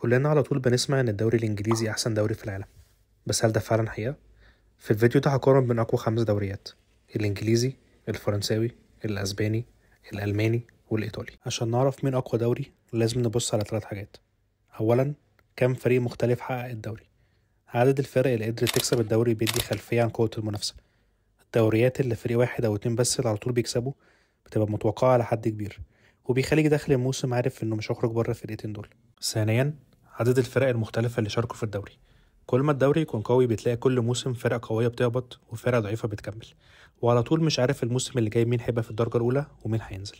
كلنا على طول بنسمع ان الدوري الانجليزي احسن دوري في العالم، بس هل ده فعلا حقيقة؟ في الفيديو ده هقارن بين اقوى 5 دوريات: الانجليزي، الفرنساوي، الاسباني، الالماني والايطالي. عشان نعرف مين اقوى دوري لازم نبص على 3 حاجات. اولا، كم فريق مختلف حقق الدوري. عدد الفرق اللي قدرت تكسب الدوري بيدي خلفية عن قوة المنافسة. الدوريات اللي فريق واحد او 2 بس اللي على طول بيكسبوا بتبقى متوقعة على حد كبير، وبيخليك داخل الموسم عارف انه مش هيخرج بره الفرقتين دول. ثانيا، عدد الفرق المختلفة اللي شاركوا في الدوري. كل ما الدوري يكون قوي بتلاقي كل موسم فرق قوية بتهبط وفرق ضعيفة بتكمل، وعلى طول مش عارف الموسم اللي جاي مين هيبقى في الدرجة الأولى ومين هينزل،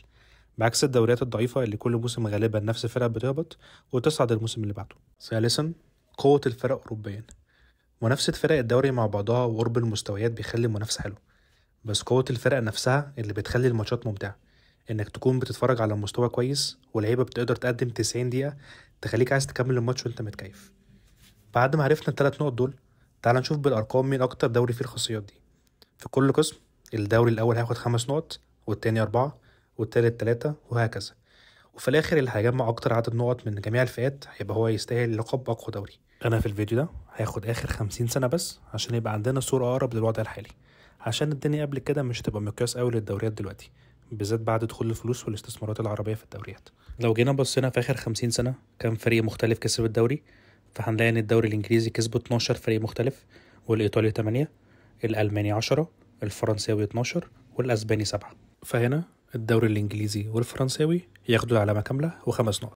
بعكس الدوريات الضعيفة اللي كل موسم غالبا نفس الفرق بتهبط وتصعد الموسم اللي بعده. ثالثا، قوة الفرق أوروبيا. منافسة فرق الدوري مع بعضها وقرب المستويات بيخلي المنافسة حلوة، بس قوة الفرق نفسها اللي بتخلي الماتشات ممتعة. انك تكون بتتفرج على مستوى كويس ولعيبة بتقدر تقدم 90 دقيقة تخليك عايز تكمل الماتش وانت متكيف. بعد ما عرفنا ال3 نقط دول، تعال نشوف بالارقام مين اكتر دوري فيه الخاصيات دي. في كل قسم الدوري الاول هياخد 5 نقط، والتاني 4، والتالت 3، وهكذا. وفي الاخر اللي هيجمع اكتر عدد نقط من جميع الفئات هيبقى هو يستاهل لقب اقوى دوري. انا في الفيديو ده هاخد اخر 50 سنة بس عشان يبقى عندنا صورة اقرب للوضع الحالي، عشان الدنيا قبل كده مش هتبقى مقياس قوي للدوريات دلوقتي، بالذات بعد دخول الفلوس والاستثمارات العربية في الدوريات. لو جينا بصينا في آخر 50 سنة كم فريق مختلف كسب الدوري، فهنلاقي إن الدوري الإنجليزي كسبه 12 فريق مختلف، والإيطالي 8، الألماني 10، الفرنساوي 12، والأسباني 7. فهنا الدوري الإنجليزي والفرنساوي ياخدوا العلامة كاملة و5 نقط.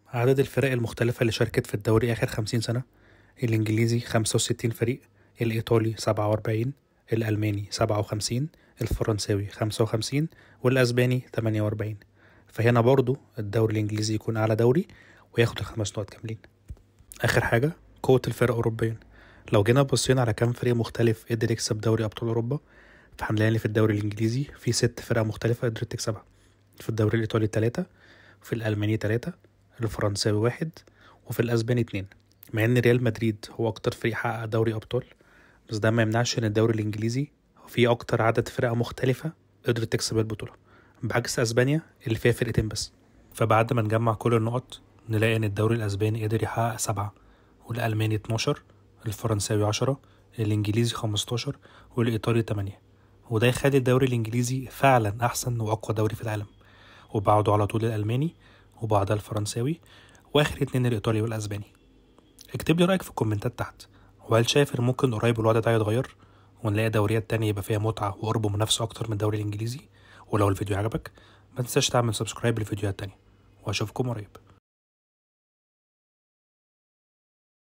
عدد الفرق المختلفة اللي شاركت في الدوري آخر 50 سنة: الإنجليزي 65 فريق، الإيطالي 47، الألماني 57، الفرنساوي 55، والأسباني 48. فهنا برضو الدوري الإنجليزي يكون أعلى دوري وياخد ال5 نقط كاملين. آخر حاجة، قوة الفرق أوروبيا. لو جينا بصينا على كام فريق مختلف قدر يكسب دوري أبطال أوروبا، فهنلاقي في الدوري الإنجليزي في 6 فرق مختلفة قدرت تكسبها. في الدوري الإيطالي 3، في الألماني 3، الفرنساوي 1، وفي الأسباني 2. مع إن ريال مدريد هو أكتر فريق حقق دوري أبطال، بس ده ما يمنعش إن الدوري الإنجليزي فيه أكتر عدد فرق مختلفة قدرت تكسب البطولة، بعكس أسبانيا اللي فيها فرقتين بس. فبعد ما نجمع كل النقط نلاقي إن الدوري الأسباني قدر يحقق 7، والألماني 12، الفرنساوي 10، الإنجليزي 15، والإيطالي 8. وده يخلي الدوري الإنجليزي فعلا أحسن وأقوى دوري في العالم، وبعده على طول الألماني، وبعدها الفرنساوي، وآخر 2 الإيطالي والأسباني. اكتب لي رأيك في الكومنتات تحت، وهل شايف إن ممكن قريب الوضع ده يتغير ونلاقي دوريات تانية يبقى فيها متعة وقرب منافسة أكتر من الدوري الإنجليزي؟ ولو الفيديو عجبك ما تنساش تعمل سبسكرايب للفيديوهات تانية، وأشوفكم قريب.